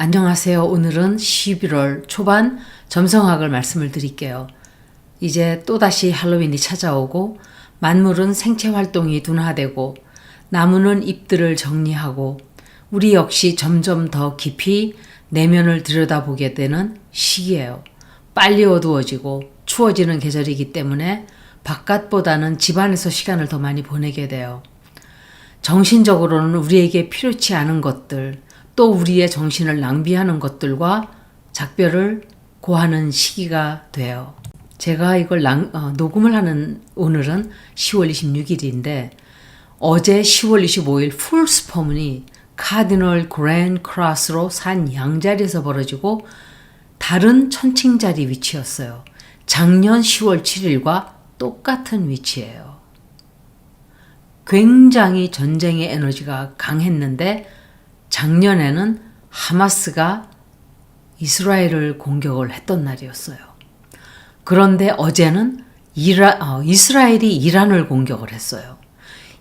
안녕하세요. 오늘은 11월 초반 점성학을 말씀을 드릴게요. 이제 또다시 할로윈이 찾아오고 만물은 생체 활동이 둔화되고 나무는 잎들을 정리하고 우리 역시 점점 더 깊이 내면을 들여다보게 되는 시기예요. 빨리 어두워지고 추워지는 계절이기 때문에 바깥보다는 집 안에서 시간을 더 많이 보내게 돼요. 정신적으로는 우리에게 필요치 않은 것들, 또 우리의 정신을 낭비하는 것들과 작별을 고하는 시기가 돼요. 제가 이걸 녹음을 하는 오늘은 10월 26일인데 어제 10월 25일 풀스포문이 카디널 그랜드 크로스로 산 양자리에서 벌어지고 다른 천칭자리 위치였어요. 작년 10월 7일과 똑같은 위치예요. 굉장히 전쟁의 에너지가 강했는데 작년에는 하마스가 이스라엘을 공격을 했던 날이었어요. 그런데 어제는 이스라엘이 이란을 공격을 했어요.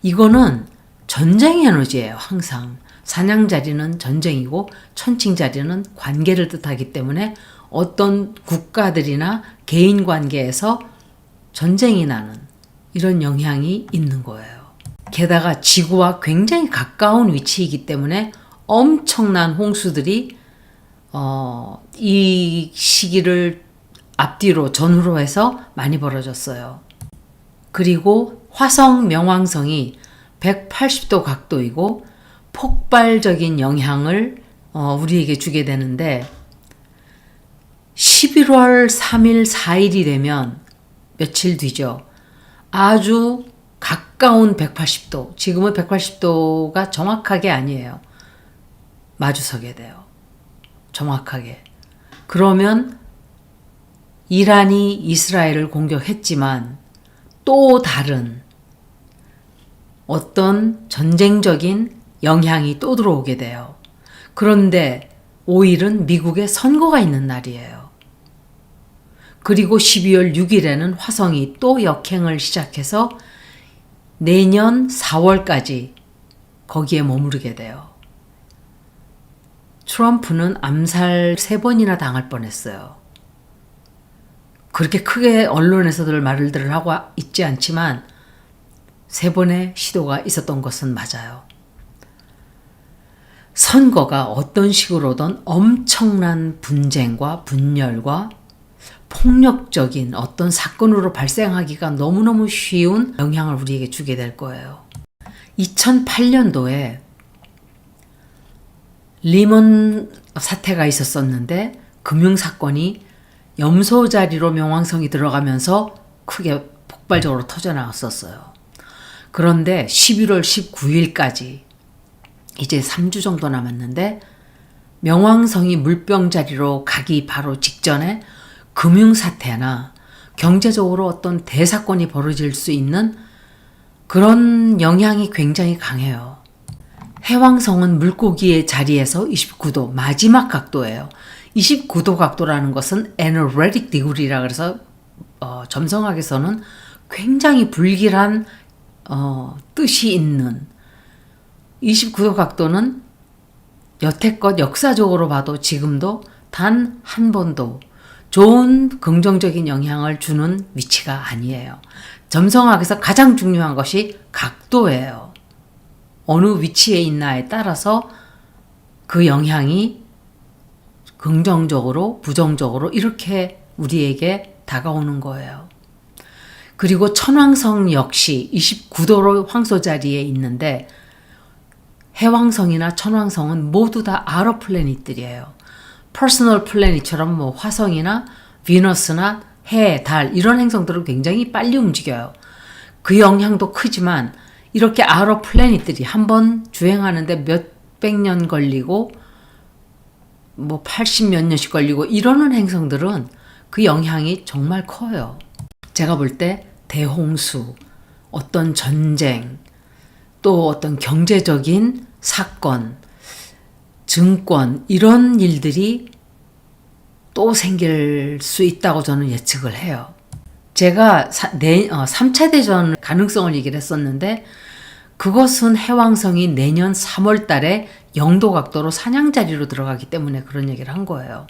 이거는 전쟁의 에너지예요. 항상 사냥자리는 전쟁이고 천칭자리는 관계를 뜻하기 때문에 어떤 국가들이나 개인 관계에서 전쟁이 나는 이런 영향이 있는 거예요. 게다가 지구와 굉장히 가까운 위치이기 때문에 엄청난 홍수들이 이 시기를 앞뒤로 전후로 해서 많이 벌어졌어요. 그리고 화성 명왕성이 180도 각도이고 폭발적인 영향을 우리에게 주게 되는데 11월 3일, 4일이 되면 며칠 뒤죠. 아주 가까운 180도, 지금은 180도가 정확하게 아니에요. 마주서게 돼요. 정확하게. 그러면 이란이 이스라엘을 공격했지만 또 다른 어떤 전쟁적인 영향이 또 들어오게 돼요. 그런데 5일은 미국에 선거가 있는 날이에요. 그리고 12월 6일에는 화성이 또 역행을 시작해서 내년 4월까지 거기에 머무르게 돼요. 트럼프는 암살 3번이나 당할 뻔했어요. 그렇게 크게 언론에서들 말들을 하고 있지 않지만 3번의 시도가 있었던 것은 맞아요. 선거가 어떤 식으로든 엄청난 분쟁과 분열과 폭력적인 어떤 사건으로 발생하기가 너무너무 쉬운 영향을 우리에게 주게 될 거예요. 2008년도에 리먼 사태가 있었었는데 금융사건이 염소 자리로 명왕성이 들어가면서 크게 폭발적으로 터져나왔었어요. 그런데 11월 19일까지 이제 3주 정도 남았는데 명왕성이 물병 자리로 가기 바로 직전에 금융사태나 경제적으로 어떤 대사건이 벌어질 수 있는 그런 영향이 굉장히 강해요. 해왕성은 물고기의 자리에서 29도, 마지막 각도예요. 29도 각도라는 것은 Analytic Degree라 그래서 점성학에서는 굉장히 불길한 뜻이 있는 29도 각도는 여태껏 역사적으로 봐도 지금도 단 한 번도 좋은 긍정적인 영향을 주는 위치가 아니에요. 점성학에서 가장 중요한 것이 각도예요. 어느 위치에 있나에 따라서 그 영향이 긍정적으로 부정적으로 이렇게 우리에게 다가오는 거예요. 그리고 천왕성 역시 29도로 황소 자리에 있는데 해왕성이나 천왕성은 모두 다 아러 플래닛들이에요. 퍼스널 플래닛처럼 뭐 화성이나 비너스나 해, 달 이런 행성들은 굉장히 빨리 움직여요. 그 영향도 크지만 이렇게 아러 플래닛들이 한번 주행하는데 몇백 년 걸리고 뭐 80몇 년씩 걸리고 이러는 행성들은 그 영향이 정말 커요. 제가 볼 때 대홍수, 어떤 전쟁, 또 어떤 경제적인 사건, 증권 이런 일들이 또 생길 수 있다고 저는 예측을 해요. 제가 3차 대전 가능성을 얘기를 했었는데 그것은 해왕성이 내년 3월 달에 영도 각도로 사냥 자리로 들어가기 때문에 그런 얘기를 한 거예요.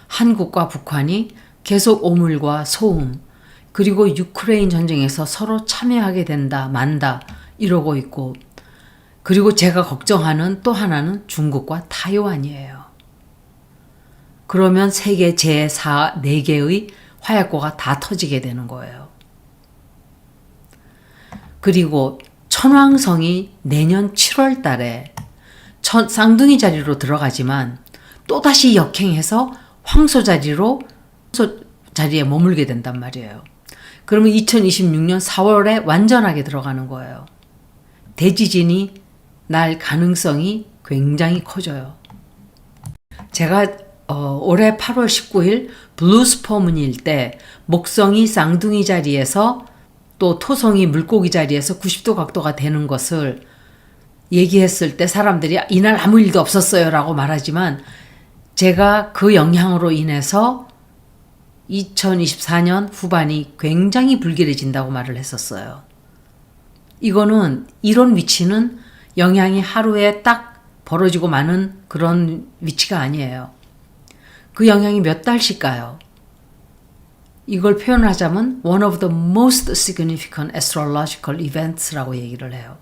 한국과 북한이 계속 오물과 소음, 그리고 유크레인 전쟁에서 서로 참여하게 된다, 만다 이러고 있고, 그리고 제가 걱정하는 또 하나는 중국과 타이완이에요. 그러면 세계 제4, 4개의 화약고가 다 터지게 되는 거예요. 그리고 천왕성이 내년 7월 달에 쌍둥이 자리로 들어가지만 또다시 역행해서 황소 자리에 머물게 된단 말이에요. 그러면 2026년 4월에 완전하게 들어가는 거예요. 대지진이 날 가능성이 굉장히 커져요. 제가 올해 8월 19일 블루스포문일 때 목성이 쌍둥이 자리에서 또 토성이 물고기 자리에서 90도 각도가 되는 것을 얘기했을 때 사람들이 이날 아무 일도 없었어요 라고 말하지만, 제가 그 영향으로 인해서 2024년 후반이 굉장히 불길해진다고 말을 했었어요. 이거는 이런 위치는 영향이 하루에 딱 벌어지고 마는 그런 위치가 아니에요. 그 영향이 몇 달씩 가요. 이걸 표현하자면 one of the most significant astrological events라고 얘기를 해요.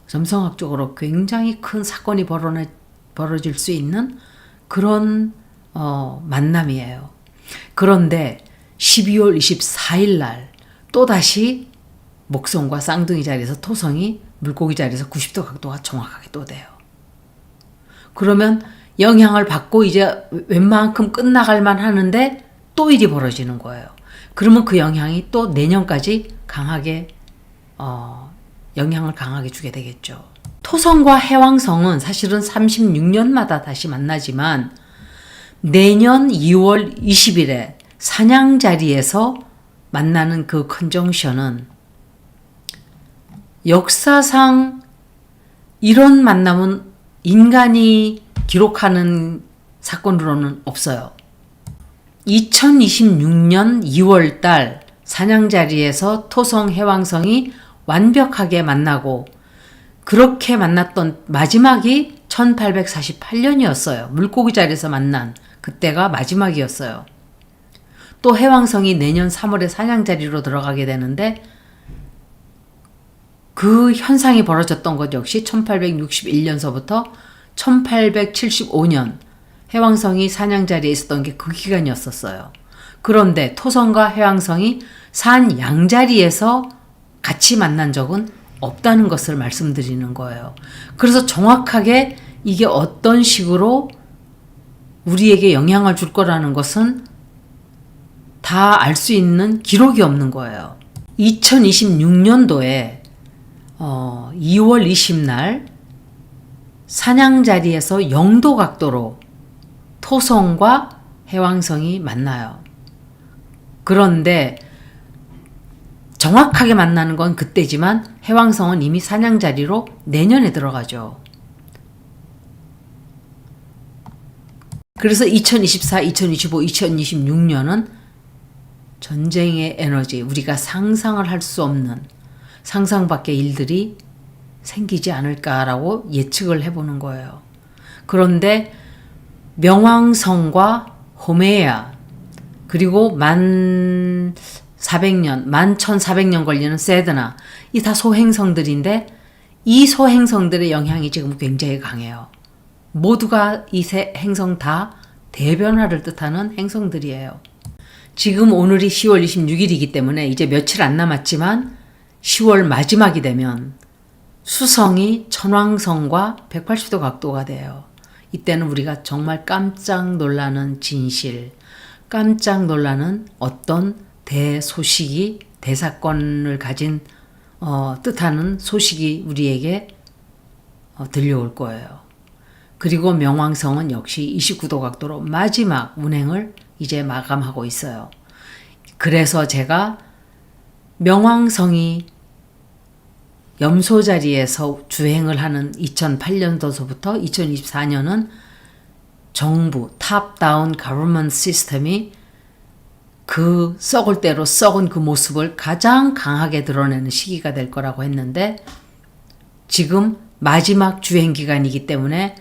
점성학적으로 굉장히 큰 사건이 벌어질 수 있는 그런 만남이에요. 그런데 12월 24일 날 또다시 목성과 쌍둥이 자리에서 토성이 물고기 자리에서 90도 각도가 정확하게 또 돼요. 그러면 영향을 받고 이제 웬만큼 끝나갈만 하는데 또 일이 벌어지는 거예요. 그러면 그 영향이 또 내년까지 강하게 영향을 강하게 주게 되겠죠. 토성과 해왕성은 사실은 36년마다 다시 만나지만 내년 2월 20일에 사냥 자리에서 만나는 그 컨정션은 역사상 이런 만남은 인간이 기록하는 사건으로는 없어요. 2026년 2월 달 사냥 자리에서 토성, 해왕성이 완벽하게 만나고, 그렇게 만났던 마지막이 1848년이었어요. 물고기 자리에서 만난 그때가 마지막이었어요. 또 해왕성이 내년 3월에 사냥 자리로 들어가게 되는데, 그 현상이 벌어졌던 것 역시 1861년서부터 1875년 해왕성이 사냥 자리에 있었던 게 그 기간이었었어요. 그런데 토성과 해왕성이 산 양자리에서 같이 만난 적은 없다는 것을 말씀드리는 거예요. 그래서 정확하게 이게 어떤 식으로 우리에게 영향을 줄 거라는 것은 다 알 수 있는 기록이 없는 거예요. 2026년도에 2월 20날 사냥 자리에서 영도 각도로 토성과 해왕성이 만나요. 그런데 정확하게 만나는 건 그때지만 해왕성은 이미 사냥 자리로 내년에 들어가죠. 그래서 2024, 2025, 2026년은 전쟁의 에너지, 우리가 상상을 할 수 없는 상상 밖의 일들이 생기지 않을까라고 예측을 해보는 거예요. 그런데 명왕성과 호메야, 그리고 11,400년 걸리는 세드나, 이 다 소행성들인데 이 소행성들의 영향이 지금 굉장히 강해요. 모두가 이 세 행성 다 대변화를 뜻하는 행성들이에요. 지금 오늘이 10월 26일이기 때문에 이제 며칠 안 남았지만 10월 마지막이 되면 수성이 천왕성과 180도 각도가 돼요. 이때는 우리가 정말 깜짝 놀라는 진실, 깜짝 놀라는 어떤 대소식이, 대사건을 가진 뜻하는 소식이 우리에게 들려올 거예요. 그리고 명왕성은 역시 29도 각도로 마지막 운행을 이제 마감하고 있어요. 그래서 제가 명왕성이 염소 자리에서 주행을 하는 2008년도서부터 2024년은 정부, 탑다운 가버먼트 시스템이 그 썩을 대로 썩은 그 모습을 가장 강하게 드러내는 시기가 될 거라고 했는데, 지금 마지막 주행 기간이기 때문에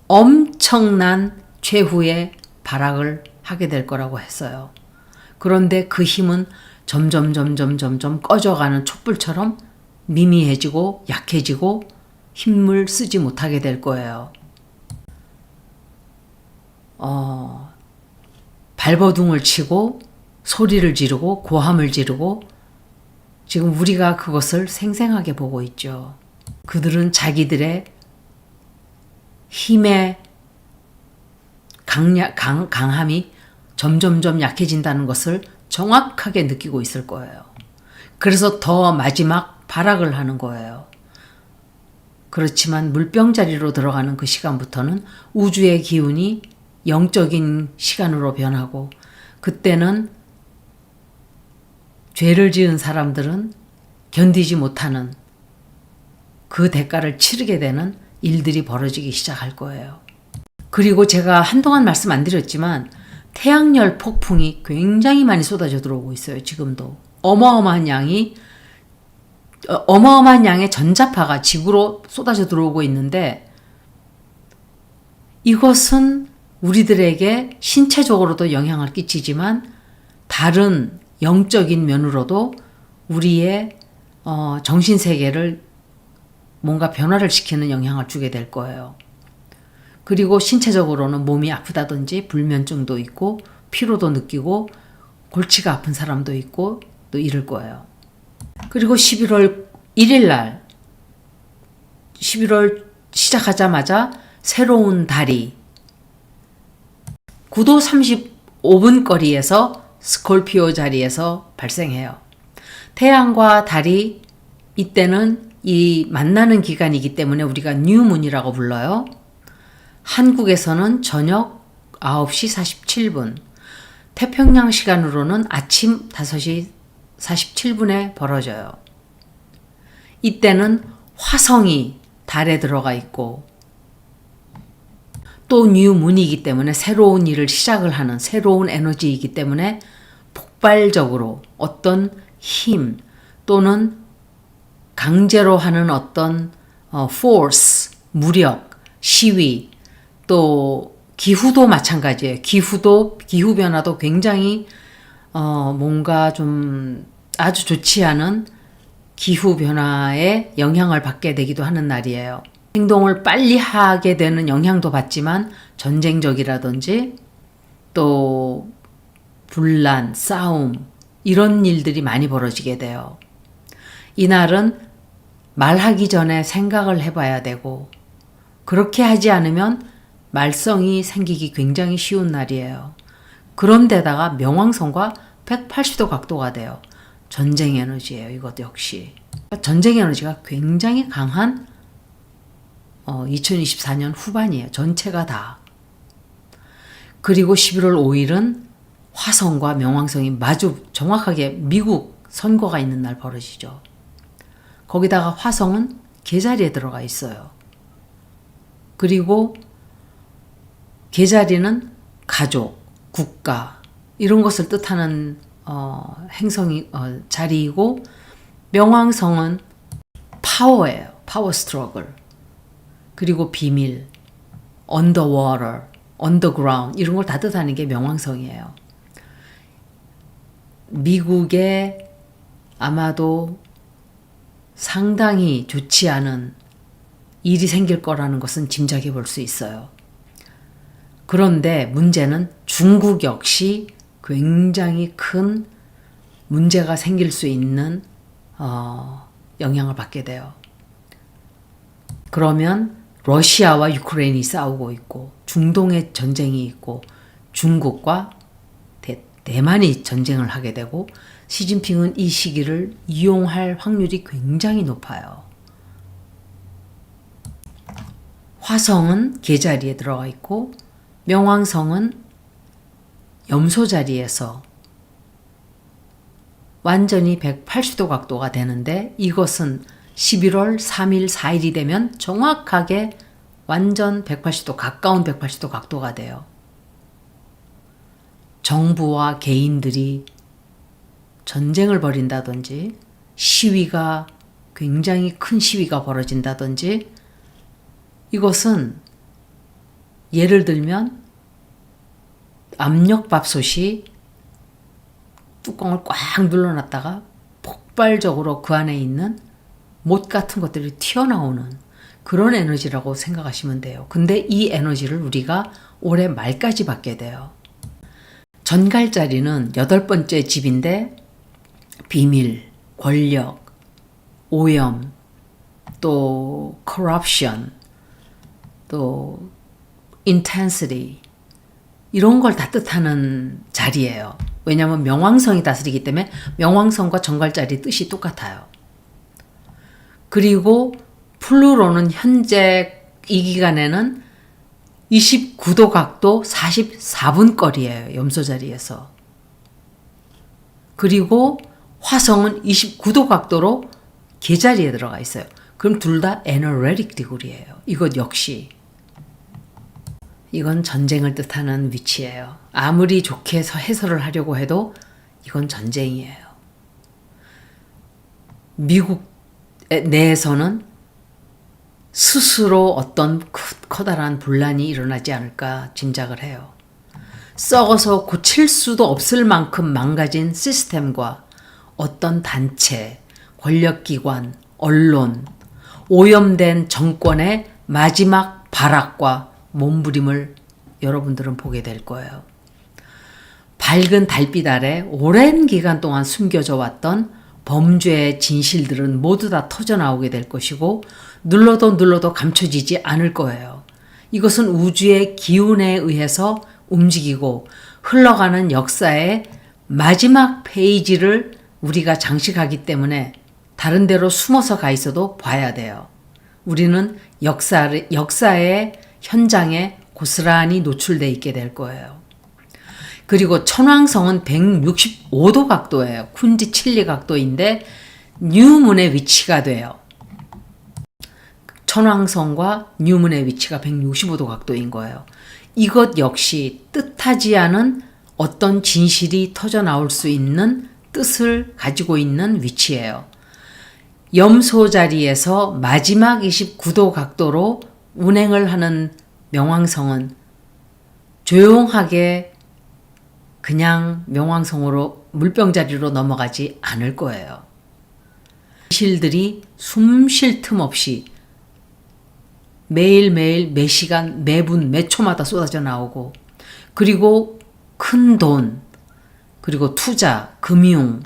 엄청난 최후의 발악을 하게 될 거라고 했어요. 그런데 그 힘은 점점 꺼져가는 촛불처럼 미미해지고 약해지고 힘을 쓰지 못하게 될 거예요. 발버둥을 치고 소리를 지르고 고함을 지르고 지금 우리가 그것을 생생하게 보고 있죠. 그들은 자기들의 힘의 강함이 점점 약해진다는 것을 정확하게 느끼고 있을 거예요. 그래서 더 마지막 발악을 하는 거예요. 그렇지만 물병자리로 들어가는 그 시간부터는 우주의 기운이 영적인 시간으로 변하고 그때는 죄를 지은 사람들은 견디지 못하는 그 대가를 치르게 되는 일들이 벌어지기 시작할 거예요. 그리고 제가 한동안 말씀 안 드렸지만 태양열 폭풍이 굉장히 많이 쏟아져 들어오고 있어요. 지금도 어마어마한 양의 전자파가 지구로 쏟아져 들어오고 있는데 이것은 우리들에게 신체적으로도 영향을 끼치지만 다른 영적인 면으로도 우리의 정신세계를 뭔가 변화를 시키는 영향을 주게 될 거예요. 그리고 신체적으로는 몸이 아프다든지 불면증도 있고 피로도 느끼고 골치가 아픈 사람도 있고 또 이럴 거예요. 그리고 11월 1일 날 11월 시작하자마자 새로운 달이 9도 35분 거리에서 스콜피오 자리에서 발생해요. 태양과 달이 이때는 이 만나는 기간이기 때문에 우리가 뉴문이라고 불러요. 한국에서는 저녁 9시 47분, 태평양 시간으로는 아침 5시 47분에 벌어져요. 이때는 화성이 달에 들어가 있고 또 뉴문이기 때문에 새로운 일을 시작을 하는 새로운 에너지이기 때문에 폭발적으로 어떤 힘 또는 강제로 하는 어떤 force, 무력, 시위 또 기후도 마찬가지예요. 기후 변화도 굉장히 뭔가 좀 아주 좋지 않은 기후 변화에 영향을 받게 되기도 하는 날이에요. 행동을 빨리 하게 되는 영향도 받지만 전쟁적이라든지 또 분란, 싸움 이런 일들이 많이 벌어지게 돼요. 이날은 말하기 전에 생각을 해봐야 되고 그렇게 하지 않으면 말썽이 생기기 굉장히 쉬운 날이에요. 그런데다가 명왕성과 180도 각도가 돼요. 전쟁 에너지예요. 이것 역시. 전쟁 에너지가 굉장히 강한 2024년 후반이에요. 전체가 다. 그리고 11월 5일은 화성과 명왕성이 마주 정확하게 미국 선거가 있는 날 벌어지죠. 거기다가 화성은 개자리에 들어가 있어요. 그리고 개자리는 가족, 국가 이런 것을 뜻하는 자리이고 명왕성은 파워예요. 파워 스트러글. 그리고 비밀, 언더워터, 언더그라운드 이런 걸 다 뜻하는 게 명왕성이에요. 미국에 아마도 상당히 좋지 않은 일이 생길 거라는 것은 짐작해 볼 수 있어요. 그런데 문제는 중국 역시 굉장히 큰 문제가 생길 수 있는 영향을 받게 돼요. 그러면 러시아와 유크레인이 싸우고 있고 중동에 전쟁이 있고 중국과 대만이 전쟁을 하게 되고 시진핑은 이 시기를 이용할 확률이 굉장히 높아요. 화성은 개자리에 들어가 있고 명왕성은 염소 자리에서 완전히 180도 각도가 되는데 이것은 11월 3일, 4일이 되면 정확하게 완전 180도, 가까운 180도 각도가 돼요. 정부와 개인들이 전쟁을 벌인다든지 시위가 굉장히 큰 시위가 벌어진다든지 이것은 예를 들면 압력밥솥이 뚜껑을 꽉 눌러놨다가 폭발적으로 그 안에 있는 못 같은 것들이 튀어나오는 그런 에너지라고 생각하시면 돼요. 근데 이 에너지를 우리가 올해 말까지 받게 돼요. 전갈자리는 8번째 집인데 비밀, 권력, 오염, 또 corruption, 또 intensity 이런 걸 다 뜻하는 자리예요. 왜냐하면 명왕성이 다스리기 때문에 명왕성과 전갈자리 뜻이 똑같아요. 그리고 플루토는 현재 이 기간에는 29도 각도 44분 거리예요. 염소자리에서. 그리고 화성은 29도 각도로 개자리에 들어가 있어요. 그럼 둘 다 에너레틱 디그리예요. 이것 역시. 이건 전쟁을 뜻하는 위치예요. 아무리 좋게 해설을 하려고 해도 이건 전쟁이에요. 미국 내에서는 스스로 어떤 커다란 분란이 일어나지 않을까 짐작을 해요. 썩어서 고칠 수도 없을 만큼 망가진 시스템과 어떤 단체, 권력기관, 언론, 오염된 정권의 마지막 발악과 몸부림을 여러분들은 보게 될 거예요. 밝은 달빛 아래 오랜 기간 동안 숨겨져 왔던 범죄의 진실들은 모두 다 터져나오게 될 것이고 눌러도 감춰지지 않을 거예요. 이것은 우주의 기운에 의해서 움직이고 흘러가는 역사의 마지막 페이지를 우리가 장식하기 때문에 다른 데로 숨어서 가 있어도 봐야 돼요. 우리는 역사의 현장에 고스란히 노출돼 있게 될 거예요. 그리고 천왕성은 165도 각도예요. 쿤지 칠리 각도인데 뉴문의 위치가 돼요. 천왕성과 뉴문의 위치가 165도 각도인 거예요. 이것 역시 뜻하지 않은 어떤 진실이 터져나올 수 있는 뜻을 가지고 있는 위치예요. 염소 자리에서 마지막 29도 각도로 운행을 하는 명왕성은 조용하게 그냥 명왕성으로 물병자리로 넘어가지 않을 거예요. 진실들이 숨 쉴 틈 없이 매일매일 매 시간 매분 매 초마다 쏟아져 나오고 그리고 큰 돈 그리고 투자, 금융,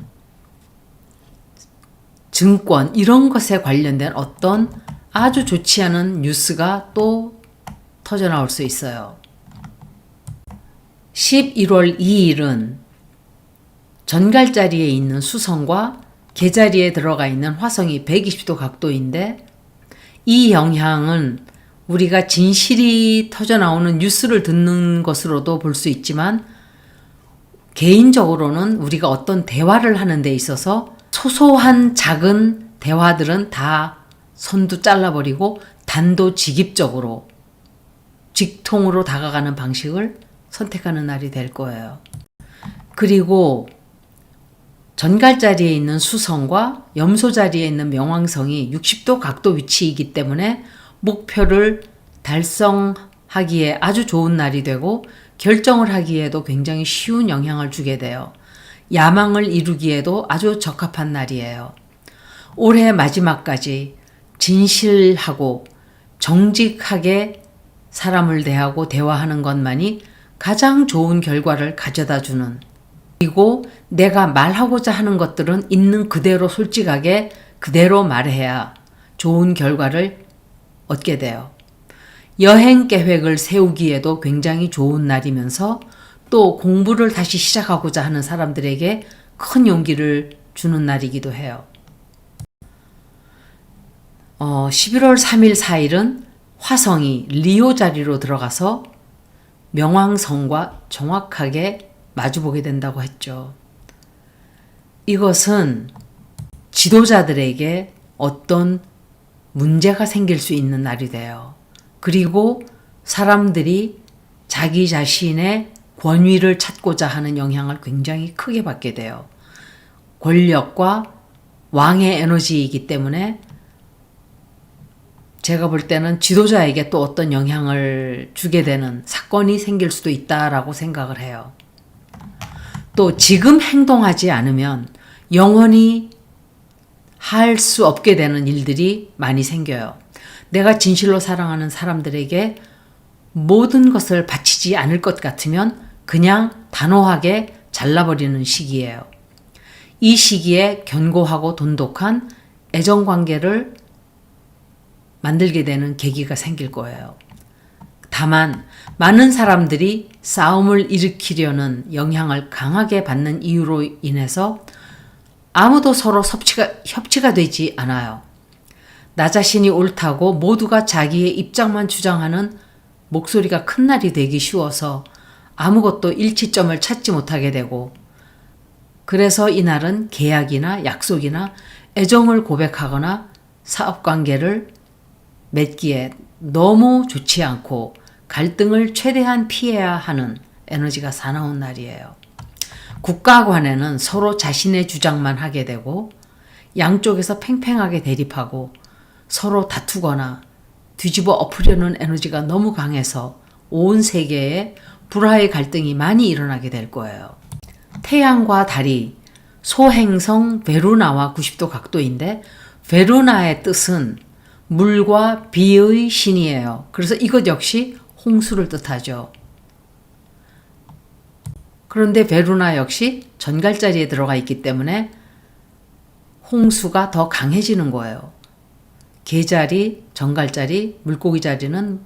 증권 이런 것에 관련된 어떤 아주 좋지 않은 뉴스가 또 터져 나올 수 있어요. 11월 2일은 전갈자리에 있는 수성과 개자리에 들어가 있는 화성이 120도 각도인데 이 영향은 우리가 진실이 터져 나오는 뉴스를 듣는 것으로도 볼 수 있지만 개인적으로는 우리가 어떤 대화를 하는 데 있어서 소소한 작은 대화들은 다 선두 잘라버리고 단도직입적으로 직통으로 다가가는 방식을 선택하는 날이 될 거예요. 그리고 전갈자리에 있는 수성과 염소자리에 있는 명왕성이 60도 각도 위치이기 때문에 목표를 달성하기에 아주 좋은 날이 되고 결정을 하기에도 굉장히 쉬운 영향을 주게 돼요. 야망을 이루기에도 아주 적합한 날이에요. 올해 마지막까지 진실하고 정직하게 사람을 대하고 대화하는 것만이 가장 좋은 결과를 가져다 주는, 그리고 내가 말하고자 하는 것들은 있는 그대로 솔직하게 그대로 말해야 좋은 결과를 얻게 돼요. 여행 계획을 세우기에도 굉장히 좋은 날이면서 또 공부를 다시 시작하고자 하는 사람들에게 큰 용기를 주는 날이기도 해요. 11월 3일 4일은 화성이 리오 자리로 들어가서 명왕성과 정확하게 마주보게 된다고 했죠. 이것은 지도자들에게 어떤 문제가 생길 수 있는 날이 돼요. 그리고 사람들이 자기 자신의 권위를 찾고자 하는 영향을 굉장히 크게 받게 돼요. 권력과 왕의 에너지이기 때문에 제가 볼 때는 지도자에게 또 어떤 영향을 주게 되는 사건이 생길 수도 있다라고 생각을 해요. 또 지금 행동하지 않으면 영원히 할 수 없게 되는 일들이 많이 생겨요. 내가 진실로 사랑하는 사람들에게 모든 것을 바치지 않을 것 같으면 그냥 단호하게 잘라버리는 시기예요. 이 시기에 견고하고 돈독한 애정관계를 만들게 되는 계기가 생길 거예요. 다만 많은 사람들이 싸움을 일으키려는 영향을 강하게 받는 이유로 인해서 아무도 서로 협치가 되지 않아요. 나 자신이 옳다고 모두가 자기의 입장만 주장하는 목소리가 큰 날이 되기 쉬워서 아무것도 일치점을 찾지 못하게 되고, 그래서 이날은 계약이나 약속이나 애정을 고백하거나 사업관계를 맺기에 너무 좋지 않고 갈등을 최대한 피해야 하는 에너지가 사나운 날이에요. 국가 간에는 서로 자신의 주장만 하게 되고 양쪽에서 팽팽하게 대립하고 서로 다투거나 뒤집어 엎으려는 에너지가 너무 강해서 온 세계에 불화의 갈등이 많이 일어나게 될 거예요. 태양과 달이 소행성 베루나와 90도 각도인데, 베루나의 뜻은 물과 비의 신이에요. 그래서 이것 역시 홍수를 뜻하죠. 그런데 베루나 역시 전갈자리에 들어가 있기 때문에 홍수가 더 강해지는 거예요. 개자리, 전갈자리, 물고기 자리는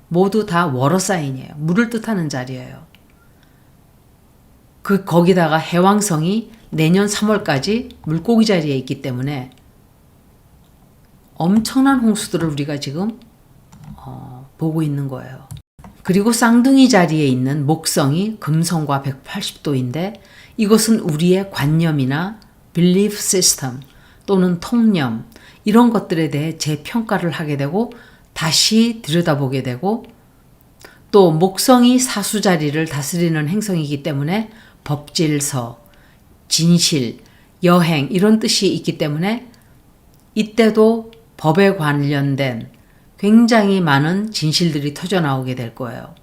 모두 다 워러 사인이에요. 물을 뜻하는 자리예요. 거기다가 해왕성이 내년 3월까지 물고기 자리에 있기 때문에 엄청난 홍수들을 우리가 지금 보고 있는 거예요. 그리고 쌍둥이 자리에 있는 목성이 금성과 180도인데 이것은 우리의 관념이나 belief system 또는 통념 이런 것들에 대해 재평가를 하게 되고 다시 들여다보게 되고, 또 목성이 사수 자리를 다스리는 행성이기 때문에 법질서, 진실, 여행 이런 뜻이 있기 때문에 이때도 법에 관련된 굉장히 많은 진실들이 터져나오게 될 거예요.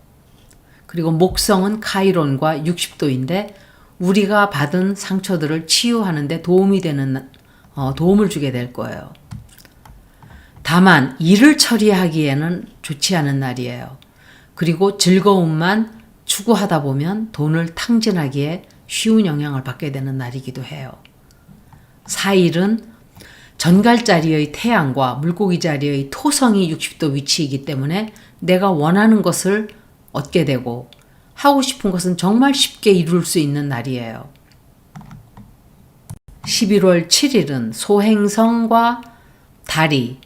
그리고 목성은 카이론과 60도인데 우리가 받은 상처들을 치유하는 데 도움을 주게 될 거예요. 다만 일을 처리하기에는 좋지 않은 날이에요. 그리고 즐거움만 추구하다 보면 돈을 탕진하기에 쉬운 영향을 받게 되는 날이기도 해요. 4일은 전갈자리의 태양과 물고기 자리의 토성이 60도 위치이기 때문에 내가 원하는 것을 얻게 되고 하고 싶은 것은 정말 쉽게 이룰 수 있는 날이에요. 11월 7일은 소행성과 달이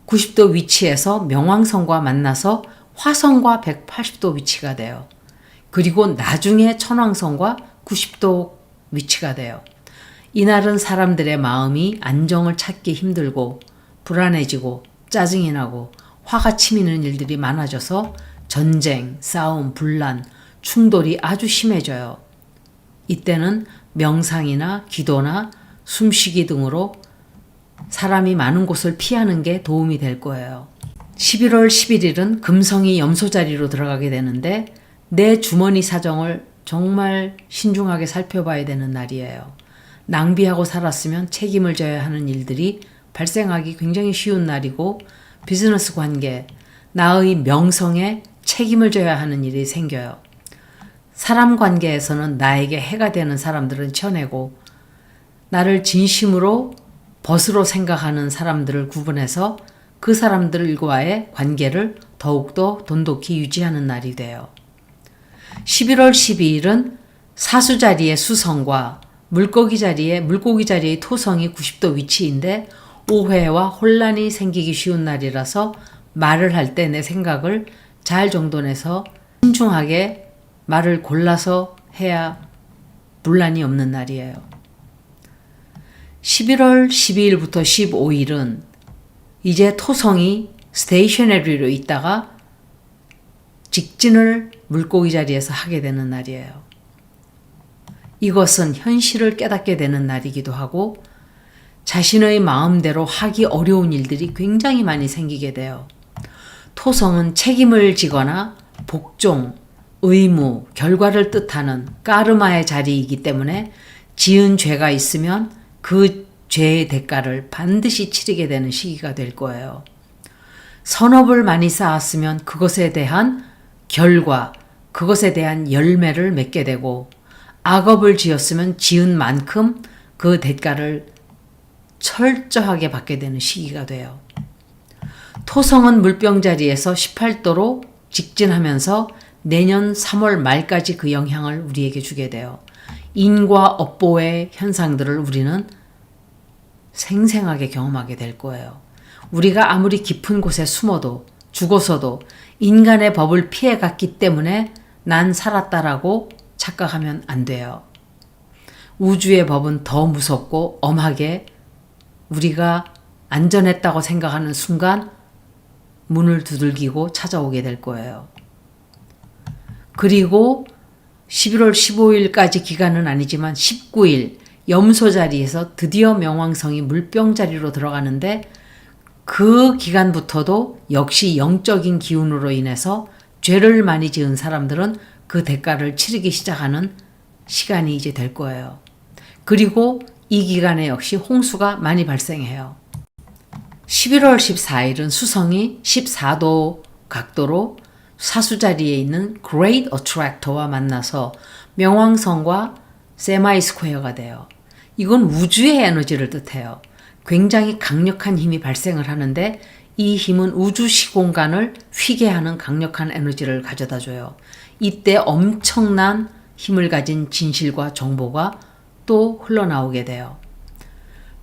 90도 위치에서 명왕성과 만나서 화성과 180도 위치가 돼요. 그리고 나중에 천왕성과 90도 위치가 돼요. 이날은 사람들의 마음이 안정을 찾기 힘들고 불안해지고 짜증이 나고 화가 치미는 일들이 많아져서 전쟁, 싸움, 분란, 충돌이 아주 심해져요. 이때는 명상이나 기도나 숨쉬기 등으로 사람이 많은 곳을 피하는 게 도움이 될 거예요. 11월 11일은 금성이 염소 자리로 들어가게 되는데 내 주머니 사정을 정말 신중하게 살펴봐야 되는 날이에요. 낭비하고 살았으면 책임을 져야 하는 일들이 발생하기 굉장히 쉬운 날이고, 비즈니스 관계, 나의 명성에 책임을 져야 하는 일이 생겨요. 사람 관계에서는 나에게 해가 되는 사람들은 쳐내고 나를 진심으로 벗으로 생각하는 사람들을 구분해서 그 사람들과의 관계를 더욱더 돈독히 유지하는 날이 돼요. 11월 12일은 사수 자리의 수성과 물고기 자리의 토성이 90도 위치인데 오해와 혼란이 생기기 쉬운 날이라서 말을 할 때 내 생각을 잘 정돈해서 신중하게 말을 골라서 해야 분란이 없는 날이에요. 11월 12일부터 15일은 이제 토성이 스테이셔너리로 있다가 직진을 물고기 자리에서 하게 되는 날이에요. 이것은 현실을 깨닫게 되는 날이기도 하고 자신의 마음대로 하기 어려운 일들이 굉장히 많이 생기게 돼요. 토성은 책임을 지거나 복종, 의무, 결과를 뜻하는 까르마의 자리이기 때문에 지은 죄가 있으면 그 죄의 대가를 반드시 치르게 되는 시기가 될 거예요. 선업을 많이 쌓았으면 그것에 대한 결과, 그것에 대한 열매를 맺게 되고, 악업을 지었으면 지은 만큼 그 대가를 철저하게 받게 되는 시기가 돼요. 토성은 물병자리에서 18도로 직진하면서 내년 3월 말까지 그 영향을 우리에게 주게 돼요. 인과 업보의 현상들을 우리는 생생하게 경험하게 될 거예요. 우리가 아무리 깊은 곳에 숨어도 죽어서도 인간의 법을 피해갔기 때문에 난 살았다라고 착각하면 안 돼요. 우주의 법은 더 무섭고 엄하게 우리가 안전했다고 생각하는 순간 문을 두들기고 찾아오게 될 거예요. 그리고 11월 15일까지 기간은 아니지만 19일 염소 자리에서 드디어 명왕성이 물병 자리로 들어가는데 그 기간부터도 역시 영적인 기운으로 인해서 죄를 많이 지은 사람들은 그 대가를 치르기 시작하는 시간이 이제 될 거예요. 그리고 이 기간에 역시 홍수가 많이 발생해요. 11월 14일은 수성이 14도 각도로 사수자리에 있는 Great Attractor와 만나서 명왕성과 세마이스퀘어가 돼요. 이건 우주의 에너지를 뜻해요. 굉장히 강력한 힘이 발생을 하는데 이 힘은 우주 시공간을 휘게 하는 강력한 에너지를 가져다 줘요. 이때 엄청난 힘을 가진 진실과 정보가 또 흘러나오게 돼요.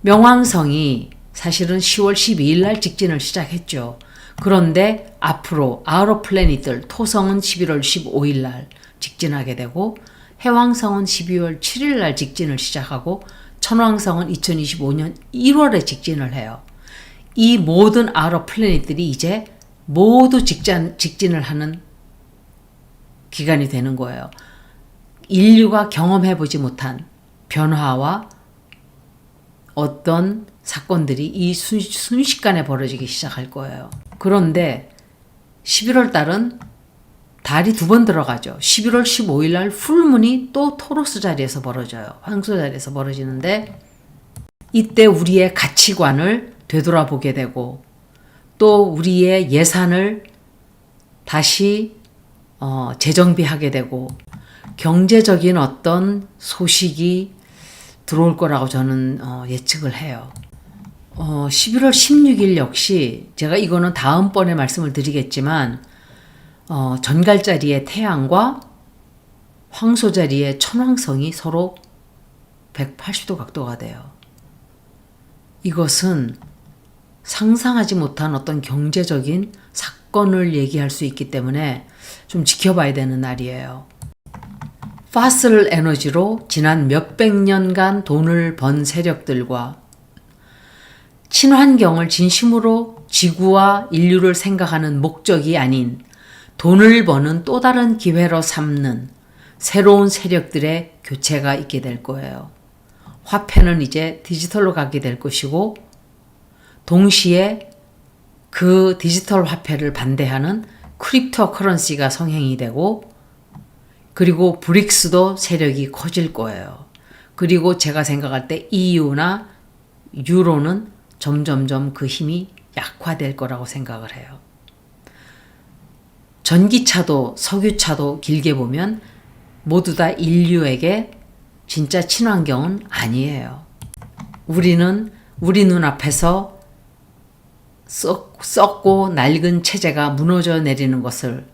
명왕성이 사실은 10월 12일 날 직진을 시작했죠. 그런데 앞으로 아우터 플래닛들 토성은 11월 15일 날 직진하게 되고 해왕성은 12월 7일 날 직진을 시작하고 천왕성은 2025년 1월에 직진을 해요. 이 모든 아우터 플래닛들이 이제 모두 직진을 하는 기간이 되는 거예요. 인류가 경험해보지 못한 변화와 어떤 사건들이 이 순식간에 벌어지기 시작할 거예요. 그런데 11월 달은 달이 2번 들어가죠. 11월 15일 날 풀문이 또 토로스 자리에서 벌어져요. 황소 자리에서 벌어지는데 이때 우리의 가치관을 되돌아보게 되고 또 우리의 예산을 다시 재정비하게 되고 경제적인 어떤 소식이 들어올 거라고 저는 예측을 해요. 11월 16일 역시 제가 이거는 다음번에 말씀을 드리겠지만 전갈자리의 태양과 황소자리의 천왕성이 서로 180도 각도가 돼요. 이것은 상상하지 못한 어떤 경제적인 사건을 얘기할 수 있기 때문에 좀 지켜봐야 되는 날이에요. 파슬 에너지로 지난 몇백 년간 돈을 번 세력들과 친환경을 진심으로 지구와 인류를 생각하는 목적이 아닌 돈을 버는 또 다른 기회로 삼는 새로운 세력들의 교체가 있게 될 거예요. 화폐는 이제 디지털로 가게 될 것이고 동시에 그 디지털 화폐를 반대하는 크립토 커런시가 성행이 되고 그리고 브릭스도 세력이 커질 거예요. 그리고 제가 생각할 때 EU나 유로는 점점점 그 힘이 약화될 거라고 생각을 해요. 전기차도 석유차도 길게 보면 모두 다 인류에게 진짜 친환경은 아니에요. 우리는 우리 눈앞에서 썩고 낡은 체제가 무너져 내리는 것을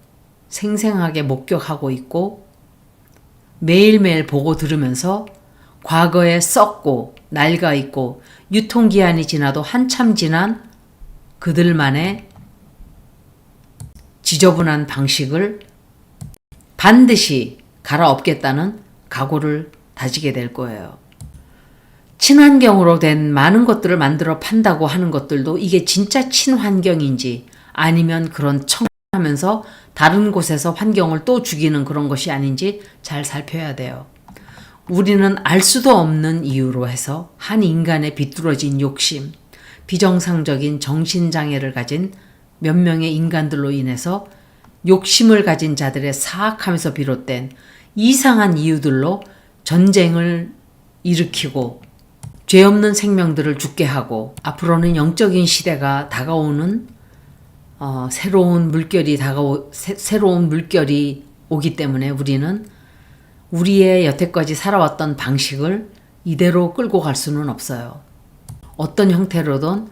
생생하게 목격하고 있고 매일매일 보고 들으면서 과거에 썩고 낡아 있고 유통기한이 지나도 한참 지난 그들만의 지저분한 방식을 반드시 갈아엎겠다는 각오를 다지게 될 거예요. 친환경으로 된 많은 것들을 만들어 판다고 하는 것들도 이게 진짜 친환경인지 아니면 그런 청하면서 다른 곳에서 환경을 또 죽이는 그런 것이 아닌지 잘 살펴야 돼요. 우리는 알 수도 없는 이유로 해서 한 인간의 비뚤어진 욕심, 비정상적인 정신장애를 가진 몇 명의 인간들로 인해서 욕심을 가진 자들의 사악함에서 비롯된 이상한 이유들로 전쟁을 일으키고 죄 없는 생명들을 죽게 하고 앞으로는 영적인 시대가 다가오는 새로운 물결이 오기 때문에 우리는 우리의 여태까지 살아왔던 방식을 이대로 끌고 갈 수는 없어요. 어떤 형태로든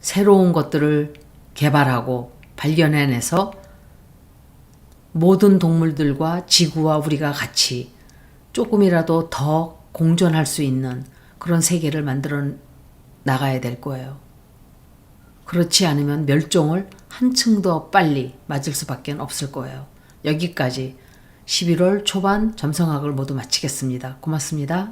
새로운 것들을 개발하고 발견해내서 모든 동물들과 지구와 우리가 같이 조금이라도 더 공존할 수 있는 그런 세계를 만들어 나가야 될 거예요. 그렇지 않으면 멸종을 한층 더 빨리 맞을 수밖에 없을 거예요. 여기까지 11월 초반 점성학을 모두 마치겠습니다. 고맙습니다.